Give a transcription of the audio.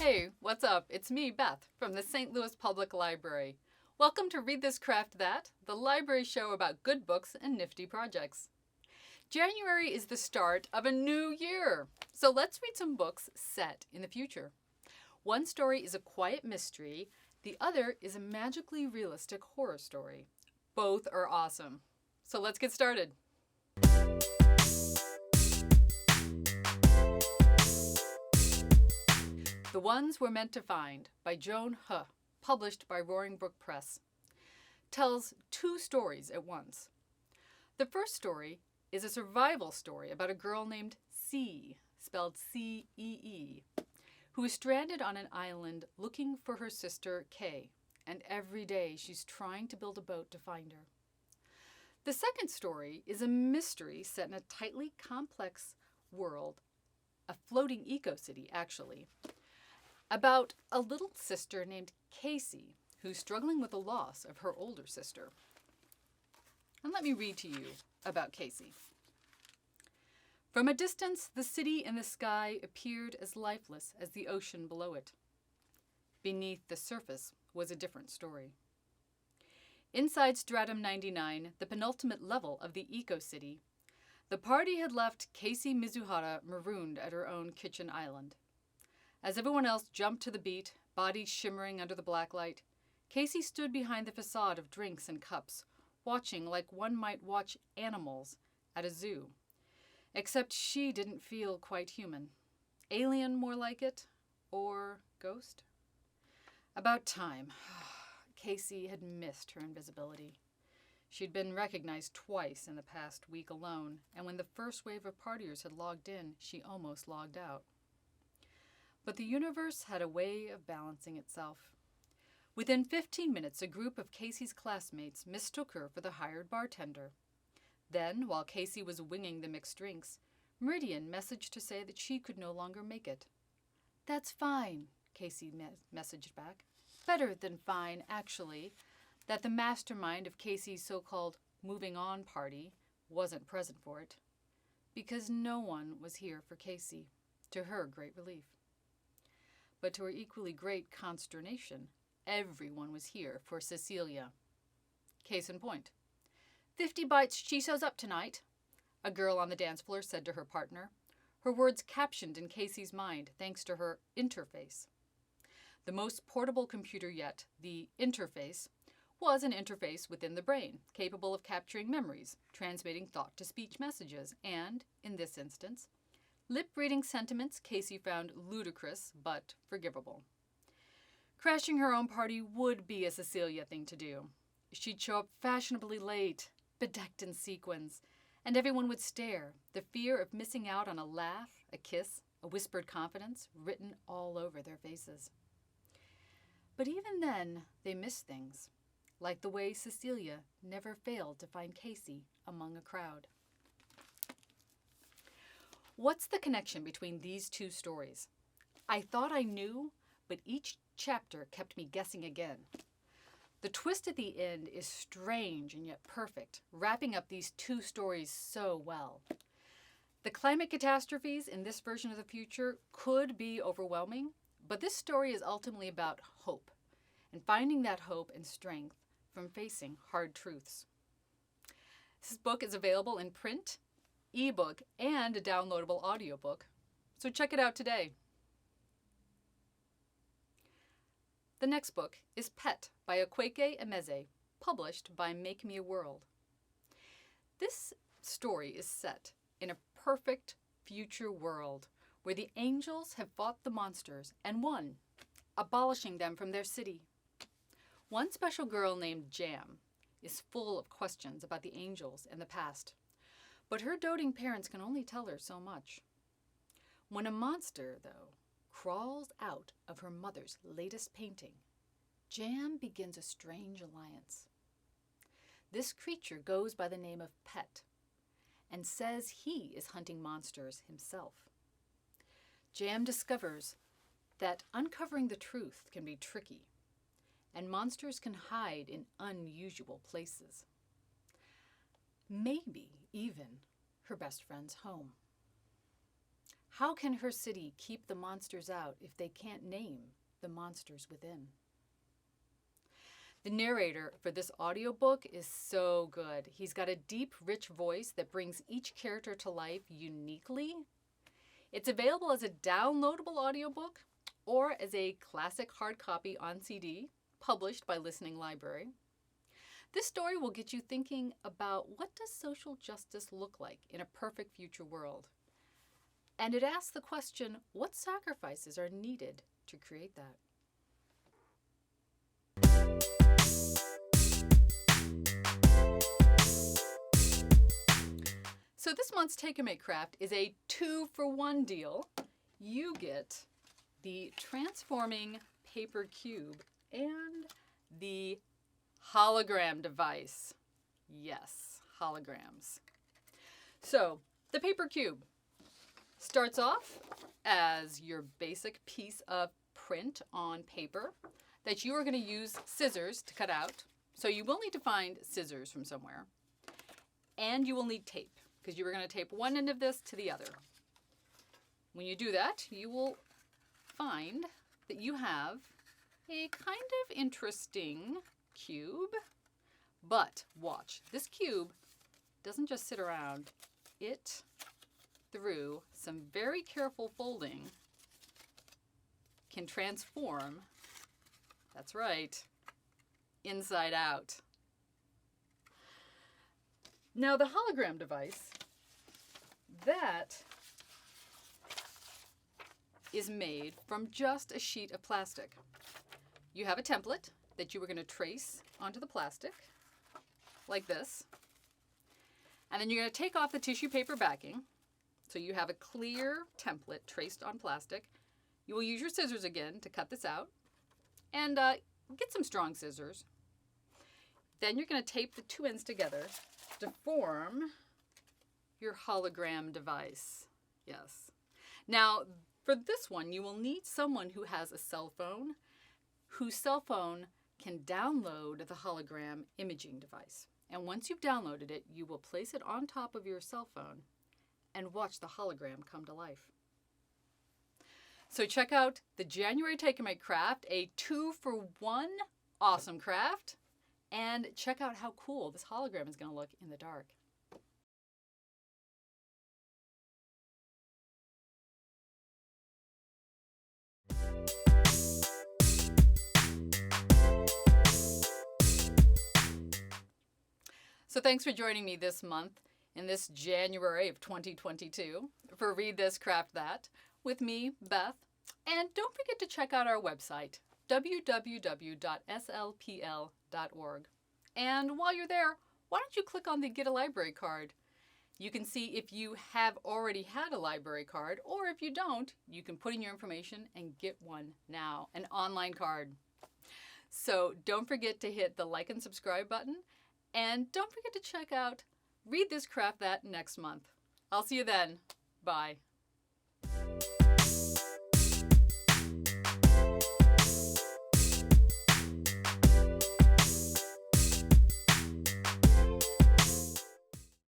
Hey, what's up? It's me, Beth, from the St. Louis Public Library. Welcome to Read This Craft That, the library show about good books and nifty projects. January is the start of a new year, so let's read some books set in the future. One story is a quiet mystery, the other is a magically realistic horror story. Both are awesome. So let's get started. The Ones We're Meant to Find by Joan He, published by Roaring Brook Press, tells two stories at once. The first story is a survival story about a girl named C, spelled C-E-E, who is stranded on an island looking for her sister K, and every day she's trying to build a boat to find her. The second story is a mystery set in a tightly complex world, a floating eco-city actually, about a little sister named Casey who's struggling with the loss of her older sister. And let me read to you about Casey. From a distance, the city in the sky appeared as lifeless as the ocean below it. Beneath the surface was a different story. Inside Stratum 99, the penultimate level of the eco-city, the party had left Casey Mizuhara marooned at her own kitchen island. As everyone else jumped to the beat, bodies shimmering under the blacklight, Casey stood behind the facade of drinks and cups, watching like one might watch animals at a zoo. Except she didn't feel quite human. Alien, more like it, or ghost? About time. Casey had missed her invisibility. She'd been recognized twice in the past week alone, and when the first wave of partiers had logged in, she almost logged out. But the universe had a way of balancing itself. Within 15 minutes, a group of Casey's classmates mistook her for the hired bartender. Then, while Casey was winging the mixed drinks, Meridian messaged to say that she could no longer make it. "That's fine," Casey messaged back. "Better than fine, actually, that the mastermind of Casey's so-called moving on party wasn't present for it. Because no one was here for Casey, to her great relief. But to her equally great consternation, everyone was here for Cecilia. Case in point. 50 bites she shows up tonight," a girl on the dance floor said to her partner, her words captioned in Casey's mind thanks to her interface. The most portable computer yet, the interface, was an interface within the brain, capable of capturing memories, transmitting thought-to-speech messages, and, in this instance, lip-reading sentiments Casey found ludicrous but forgivable. Crashing her own party would be a Cecilia thing to do. She'd show up fashionably late, bedecked in sequins, and everyone would stare, the fear of missing out on a laugh, a kiss, a whispered confidence written all over their faces. But even then, they missed things, like the way Cecilia never failed to find Casey among a crowd. What's the connection between these two stories? I thought I knew, but each chapter kept me guessing again. The twist at the end is strange and yet perfect, wrapping up these two stories so well. The climate catastrophes in this version of the future could be overwhelming, but this story is ultimately about hope, and finding that hope and strength from facing hard truths. This book is available in print, ebook, and a downloadable audiobook, so check it out today. The next book is Pet by Okweke Emeze, published by Make Me a World. This story is set in a perfect future world where the angels have fought the monsters and won, abolishing them from their city. One special girl named Jam is full of questions about the angels and the past, but her doting parents can only tell her so much. When a monster, though, crawls out of her mother's latest painting, Jam begins a strange alliance. This creature goes by the name of Pet and says he is hunting monsters himself. Jam discovers that uncovering the truth can be tricky, and monsters can hide in unusual places. Maybe even her best friend's home. How can her city keep the monsters out if they can't name the monsters within? The narrator for this audiobook is so good. He's got a deep, rich voice that brings each character to life uniquely. It's available as a downloadable audiobook or as a classic hard copy on CD, published by Listening Library. This story will get you thinking about what does social justice look like in a perfect future world? And it asks the question, what sacrifices are needed to create that? So this month's Take and Make craft is a 2-for-1 deal. You get the transforming paper cube and the hologram device. Yes, holograms. So the paper cube starts off as your basic piece of print on paper that you are going to use scissors to cut out. So you will need to find scissors from somewhere. And you will need tape, because you are going to tape one end of this to the other. When you do that, you will find that you have a kind of interesting cube. But watch, this cube doesn't just sit around. It, through some very careful folding, can transform, that's right, inside out. Now the hologram device, that is made from just a sheet of plastic. You have a template that you are going to trace onto the plastic, like this. And then you're going to take off the tissue paper backing, so you have a clear template traced on plastic. You will use your scissors again to cut this out, and get some strong scissors. Then you're going to tape the two ends together to form your hologram device. Yes. Now, for this one, you will need someone who has a cell phone, whose cell phone can download the hologram imaging device. And once you've downloaded it, you will place it on top of your cell phone and watch the hologram come to life. So check out the January Take and Make craft, a 2-for-1 awesome craft, and check out how cool this hologram is going to look in the dark. So thanks for joining me this month in this January of 2022 for Read This, Craft That with me, Beth. And don't forget to check out our website, www.slpl.org. And while you're there, why don't you click on the Get a Library Card? You can see if you have already had a library card, or if you don't, you can put in your information and get one now, an online card. So don't forget to hit the like and subscribe button, and don't forget to check out Read This, Craft That next month. I'll see you then. Bye.